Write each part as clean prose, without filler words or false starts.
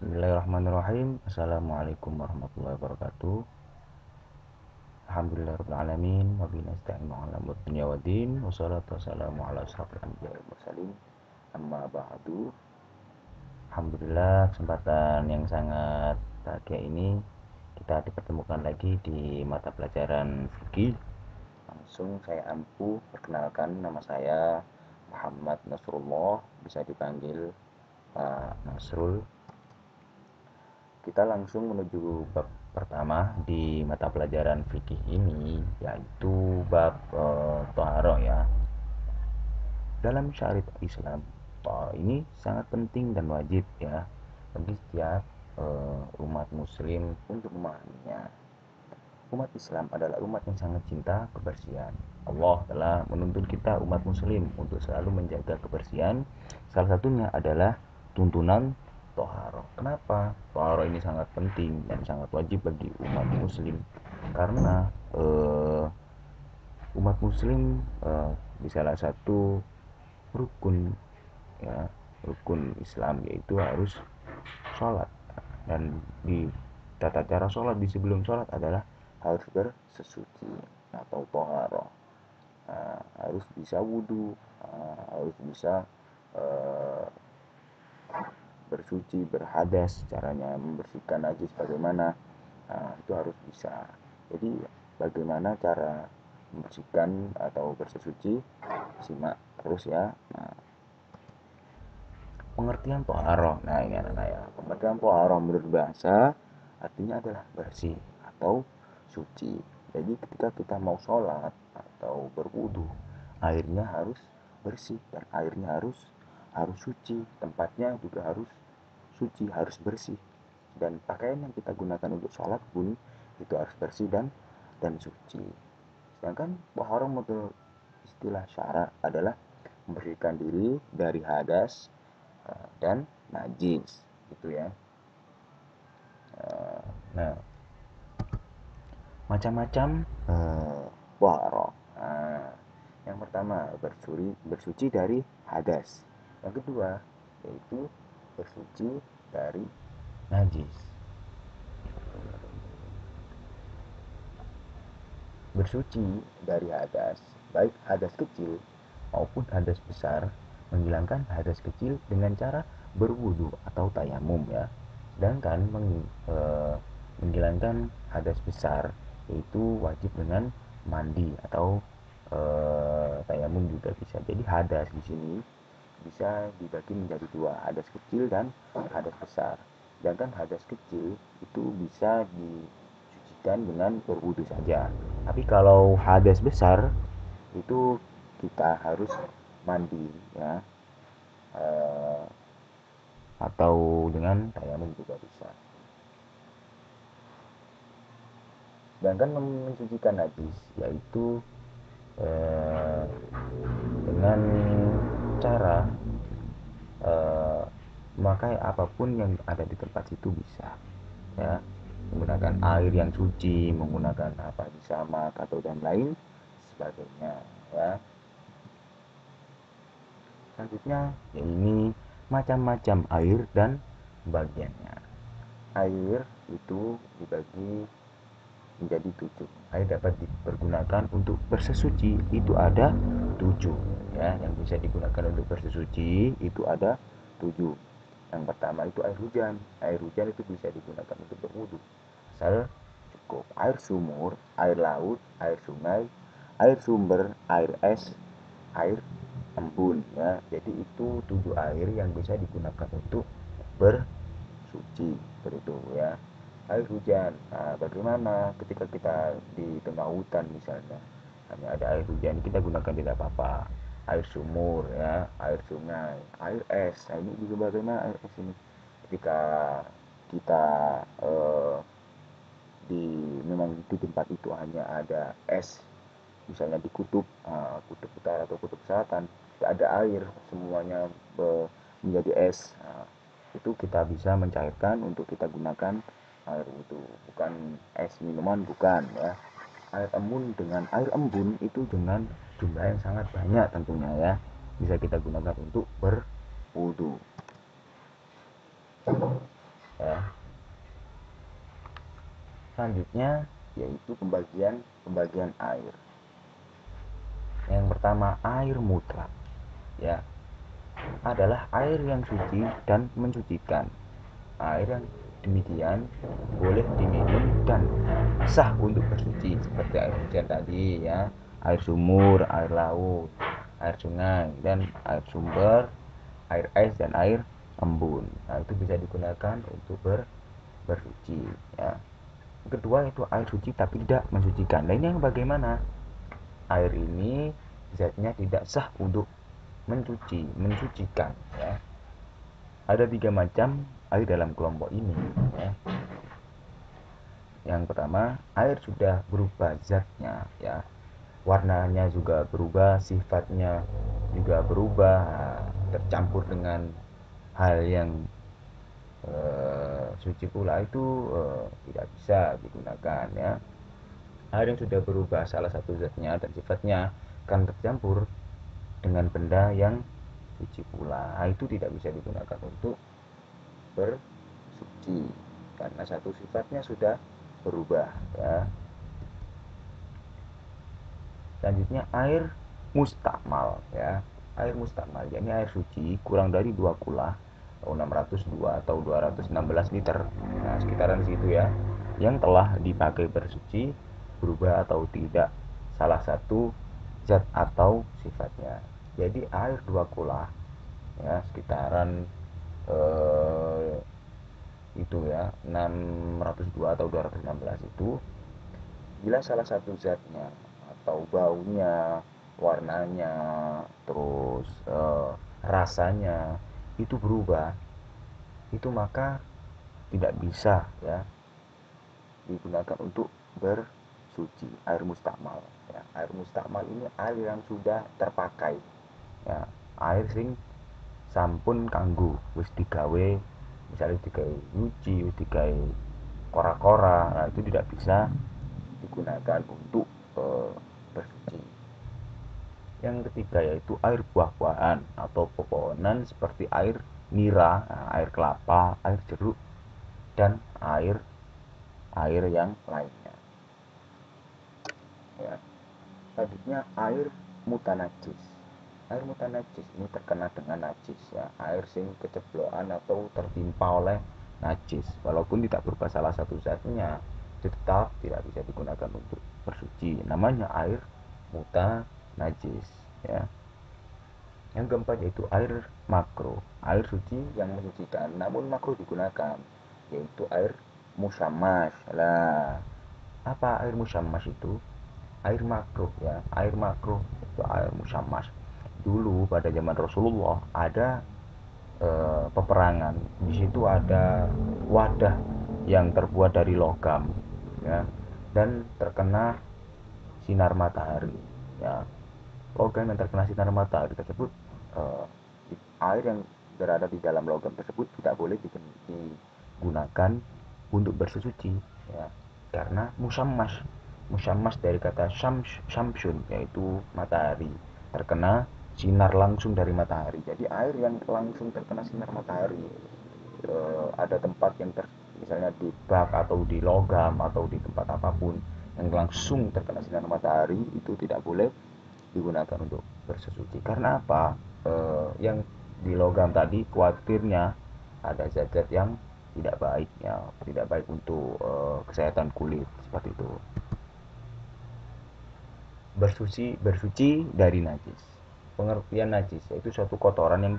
Bismillahirrahmanirrahim. Assalamualaikum warahmatullahi wabarakatuh. Alhamdulillahirrahmanirrahim. Wabillahi nasta'inu ala umur dunya waddin. Wassalatu wassalamu ala ashrafil anbiya'i wal mursalin. Amma ba'du. Alhamdulillah, kesempatan yang sangat bahagia ini kita dipertemukan lagi di mata pelajaran fikih. Langsung saya ampuh perkenalkan, nama saya Muhammad Nasrullah, bisa dipanggil Pak Nasrul. Kita langsung menuju bab pertama di mata pelajaran fikih ini, yaitu bab toharoh ya. Dalam syariat Islam, toharoh ini sangat penting dan wajib ya bagi setiap umat muslim untuk memahaminya. Umat Islam adalah umat yang sangat cinta kebersihan. Allah telah menuntun kita umat muslim untuk selalu menjaga kebersihan. Salah satunya adalah tuntunan toharoh. Kenapa toharoh ini sangat penting dan sangat wajib bagi umat muslim? Karena umat muslim di salah satu rukun ya, rukun Islam, yaitu harus sholat. Dan di tata cara sholat di sebelum sholat adalah harus bersesuci atau toharoh. Harus bisa wudhu, harus bisa bersuci, berhadas, caranya membersihkan najis bagaimana, itu harus bisa. Jadi bagaimana cara membersihkan atau bersesuci, simak terus ya. Pengertian toharoh, nah ini anak-anak ya, pengertian toharoh menurut bahasa artinya adalah bersih atau suci. Jadi ketika kita mau sholat atau berwudu, airnya harus bersih dan airnya harus suci, tempatnya juga harus suci, harus bersih, dan pakaian yang kita gunakan untuk sholat pun itu harus bersih dan suci. Sedangkan toharoh menurut istilah syara adalah membersihkan diri dari hadas dan najis, gitu ya. Nah, macam-macam toharoh. Yang pertama bersuci dari hadas. Yang kedua yaitu bersuci dari najis. Bersuci dari hadas, baik hadas kecil maupun hadas besar, menghilangkan hadas kecil dengan cara berwudu atau tayamum ya. Sedangkan menghilangkan hadas besar yaitu wajib dengan mandi atau tayamum juga bisa. Jadi hadas di sini bisa dibagi menjadi dua, hadas kecil dan hadas besar. Sedangkan hadas kecil itu bisa dicucikan dengan berwudu saja. Tapi kalau hadas besar itu kita harus mandi ya, atau dengan tayamum juga bisa. Sedangkan mencucikan najis yaitu dengan cara memakai apapun yang ada di tempat situ bisa ya, menggunakan air yang suci, menggunakan apa samak atau dan lain sebagainya ya. Selanjutnya ya, ini macam-macam air dan bagiannya. Air itu dibagi menjadi 7. Air dapat dipergunakan untuk bersesuci itu ada 7 ya, yang bisa digunakan untuk bersesuci itu ada 7. Yang pertama itu air hujan. Air hujan itu bisa digunakan untuk berwudu asal cukup. Air sumur, air laut, air sungai, air sumber, air es, air embun ya. Jadi itu 7 air yang bisa digunakan untuk bersuci seperti itu ya. Air hujan, nah bagaimana ketika kita di tengah hutan misalnya hanya ada air hujan, kita gunakan tidak apa-apa. Air sumur ya, air sungai, air es, nah ini juga bagaimana air es ini ketika kita di memang di tempat itu hanya ada es, misalnya di kutub kutub utara atau kutub selatan, tidak ada air, semuanya menjadi es. Nah, itu kita bisa mencairkan untuk kita gunakan air itu, bukan es minuman, bukan ya. Air embun dengan air embun itu dengan jumlah yang sangat banyak tentunya ya, bisa kita gunakan untuk berwudu. Selanjutnya yaitu pembagian air. Yang pertama, air mutlak ya, adalah air yang suci dan mensucikan. Air yang demikian boleh diminum dan sah untuk bersuci, seperti air hujan tadi ya, air sumur, air laut, air sungai, dan air sumber, air es, dan air embun. Nah, itu bisa digunakan untuk bersuci ya. Kedua itu air suci tapi tidak mensucikan. Nah, ini yang bagaimana? Air ini zatnya tidak sah untuk mensucikan ya. Ada 3 macam air dalam kelompok ini ya. Yang pertama, air sudah berubah zatnya ya, warnanya juga berubah, sifatnya juga berubah, tercampur dengan hal yang suci pula, itu tidak bisa digunakan ya. Air yang sudah berubah salah satu zatnya dan sifatnya akan tercampur dengan benda yang suci pula, itu tidak bisa digunakan untuk bersuci karena satu sifatnya sudah berubah ya. Selanjutnya air mustakmal ya. Air mustakmal yakni air suci kurang dari 2 kula atau 602 atau 216 liter. Nah, sekitaran situ ya. Yang telah dipakai bersuci berubah atau tidak salah satu zat atau sifatnya. Jadi air 2 kula ya, sekitaran itu ya, 602 atau 216 itu, bila salah satu zatnya atau baunya, warnanya, terus rasanya itu berubah, itu maka tidak bisa ya digunakan untuk bersuci. Air mustakmal ya. Air mustakmal ini air yang sudah terpakai ya, air sing sampun kanggo wis digawe, misalnya digawe nyuci, wis digawe kora-kora. Nah, itu tidak bisa digunakan untuk bersuci. Yang ketiga yaitu air buah-buahan atau pepohonan seperti air nira, air kelapa, air jeruk, dan air yang lainnya ya. Selanjutnya air mutanajis. Air mutanajis ini terkena dengan najis ya, air sing keceblokan atau tertimpa oleh najis, walaupun tidak berubah salah satu zatnya, tetap tidak bisa digunakan untuk bersuci, namanya air mutanajis ya. Yang keempat yaitu air makruh, air suci yang mensucikan namun makruh digunakan, yaitu air musyammas. Lah, apa air musyammas itu? Air makruh ya, air makruh itu air musyammas. Dulu pada zaman Rasulullah ada peperangan. Di situ ada wadah yang terbuat dari logam ya, dan terkena sinar matahari ya. Logam yang terkena sinar matahari tersebut, eh, air yang berada di dalam logam tersebut tidak boleh digunakan untuk bersuci ya, karena musammas. Musammas dari kata syamsun, yaitu matahari, terkena sinar langsung dari matahari. Jadi air yang langsung terkena sinar matahari, ada tempat yang misalnya di bak atau di logam atau di tempat apapun yang langsung terkena sinar matahari, itu tidak boleh digunakan untuk bersuci. Karena apa? Yang di logam tadi khawatirnya ada zat-zat yang tidak baik ya, tidak baik untuk kesehatan kulit, seperti itu. Bersuci dari najis. Pengertian najis yaitu suatu kotoran yang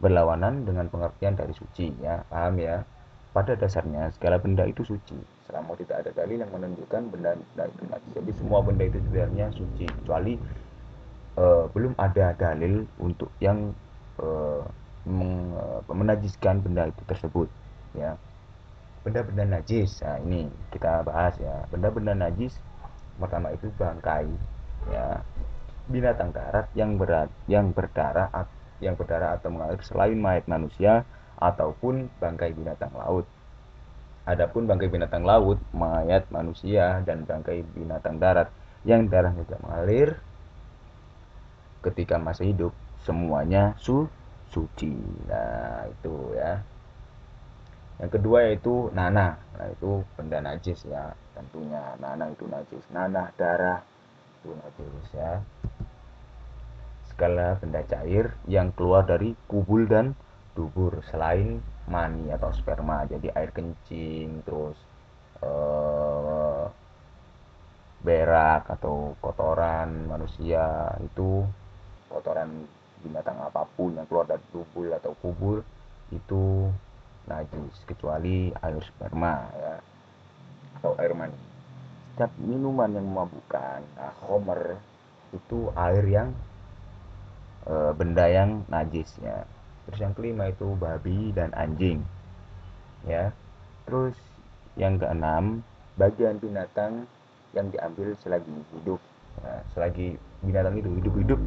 berlawanan dengan pengertian dari suci ya, paham ya? Pada dasarnya segala benda itu suci selama tidak ada dalil yang menunjukkan benda itu najis. Jadi semua benda itu sebenarnya suci, kecuali belum ada dalil untuk yang uh, menajiskan benda itu tersebut ya. Benda-benda najis, nah ini kita bahas ya. Benda-benda najis pertama itu bangkai ya, binatang darat yang berdarah atau mengalir selain mayat manusia ataupun bangkai binatang laut. Adapun bangkai binatang laut, mayat manusia, dan bangkai binatang darat yang darahnya tidak mengalir ketika masih hidup, semuanya suci. Nah, itu ya. Yang kedua yaitu nanah. Nah, itu benda najis ya, tentunya nanah itu najis. Nanah, darah itu najis ya. Segala benda cair yang keluar dari kubul dan dubur selain mani atau sperma. Jadi air kencing, terus eh, berak atau kotoran manusia, itu kotoran binatang apapun yang keluar dari tubuh atau kubur itu najis, kecuali air sperma ya, atau air mani. Setiap minuman yang memabukkan, nah, homer itu air yang benda yang najis ya. Terus yang kelima itu babi dan anjing ya. Terus yang keenam, bagian binatang yang diambil selagi hidup. Nah, selagi binatang itu hidup-hidup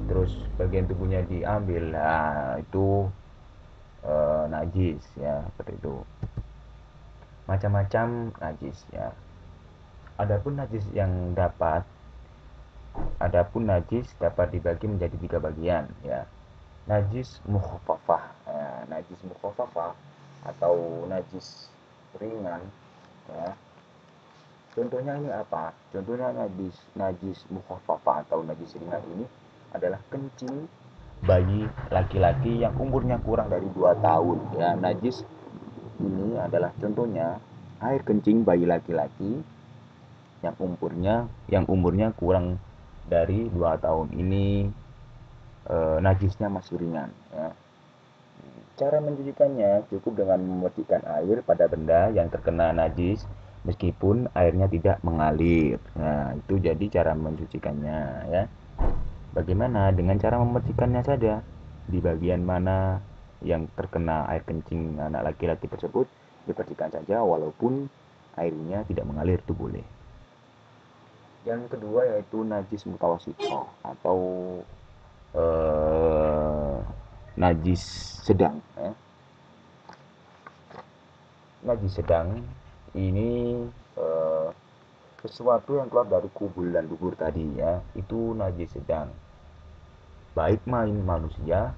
terus bagian tubuhnya diambil, nah itu najis ya, seperti itu. Macam-macam najis ya. Adapun najis dapat dibagi menjadi 3 bagian ya. Najis mukhafafah ya, najis mukhafafah atau najis ringan ya. Contohnya ini apa? Contohnya najis najis mukhafafah atau najis ringan ini adalah kencing bayi laki-laki yang umurnya kurang dari 2 tahun ya. Najis ini adalah contohnya air kencing bayi laki-laki yang umurnya kurang dari 2 tahun ini, najisnya masih ringan ya. Cara mencucikannya cukup dengan memercikan air pada benda yang terkena najis meskipun airnya tidak mengalir. Nah, itu jadi cara mencucikannya ya. Bagaimana dengan cara memercikannya saja? Di bagian mana yang terkena air kencing anak laki-laki tersebut, dipercikan saja walaupun airnya tidak mengalir, itu boleh. Yang kedua yaitu najis mutawasito atau najis sedang ya. Najis sedang ini eh, sesuatu yang keluar dari kubul dan dubur tadi ya, itu najis sedang, baik manusia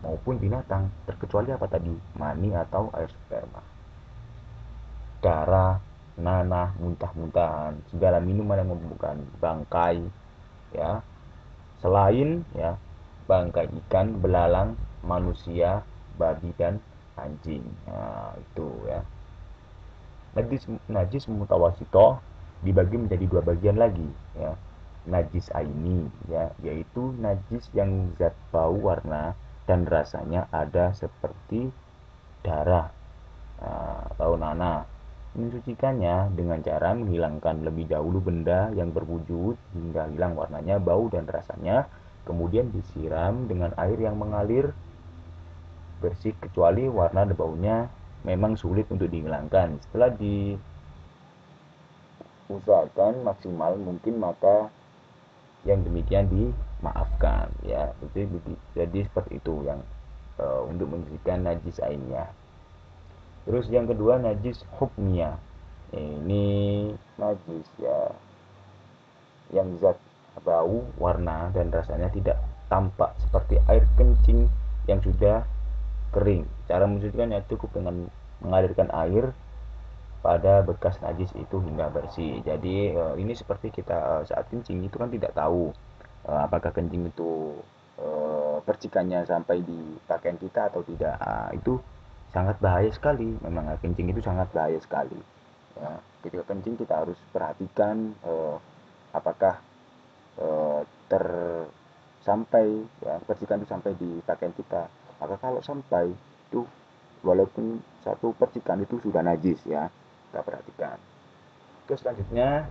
maupun binatang, terkecuali apa tadi, mani atau air sperma, darah, nanah, muntah-muntahan, segala minuman yang membubuhkan, bangkai ya, selain ya bangkai ikan, belalang, manusia, babi dan anjing. Nah, itu ya. Najis mutawasito dibagi menjadi 2 bagian lagi ya. Najis aini ya, yaitu najis yang zat bau, warna dan rasanya ada seperti darah atau nanah. Mencucikannya dengan cara menghilangkan lebih dahulu benda yang berwujud hingga hilang warnanya, bau dan rasanya, kemudian disiram dengan air yang mengalir bersih kecuali warna dan baunya memang sulit untuk dihilangkan. Setelah diusahakan maksimal mungkin, maka yang demikian dimaafkan ya. Jadi seperti itu yang untuk mencucikan najis ainnya. Terus yang kedua najis hukmiyah. Ini najis ya yang zat bau, warna dan rasanya tidak tampak seperti air kencing yang sudah kering. Cara mencucikannya cukup dengan mengalirkan air pada bekas najis itu hingga bersih. Jadi ini seperti kita saat kencing itu kan tidak tahu apakah kencing itu percikannya sampai di pakaian kita atau tidak. Itu sangat bahaya sekali. Memang kencing itu sangat bahaya sekali. Ya, ketika kencing kita harus perhatikan apakah eh, ter sampai ya percikan itu sampai di pakaian kita. Maka kalau sampai itu, walaupun satu percikan itu sudah najis ya, kita perhatikan. Terus selanjutnya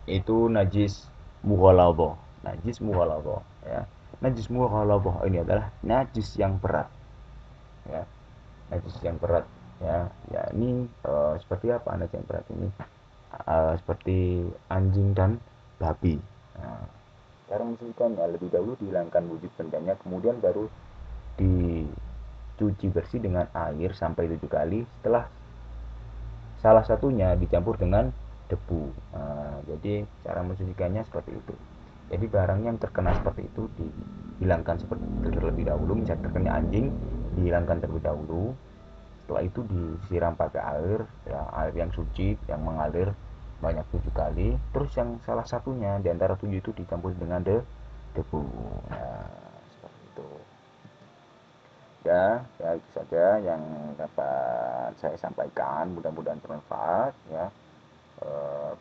itu najis mughalladhah. Najis mughalladhah ya. Najis mughalladhah ini adalah najis yang berat ya. Najis yang berat ya. Ya ini seperti apa najis yang berat ini? Seperti anjing dan babi. Nah, cara mensucikannya lebih dahulu dihilangkan wujud bendanya, kemudian baru dicuci bersih dengan air sampai 7 kali. Setelah salah satunya dicampur dengan debu. Nah, jadi cara mencucikannya seperti itu. Jadi barang yang terkena seperti itu dihilangkan seperti itu terlebih dahulu. Misalnya terkena anjing, dihilangkan terlebih dahulu. Setelah itu disiram pakai air, ya, air yang suci yang mengalir banyak 7 kali. Terus yang salah satunya di antara 7 itu dicampur dengan debu. Nah, seperti itu. Ya itu saja yang dapat saya sampaikan. Mudah-mudahan bermanfaat ya.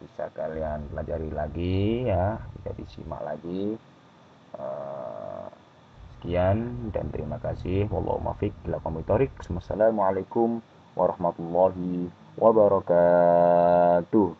Bisa kalian pelajari lagi ya, bisa disimak lagi. Eh, Sekian dan terima kasih. Wallahu muwaffiq ila aqwamit thoriq. Wassalamualaikum warahmatullahi wabarakatuh.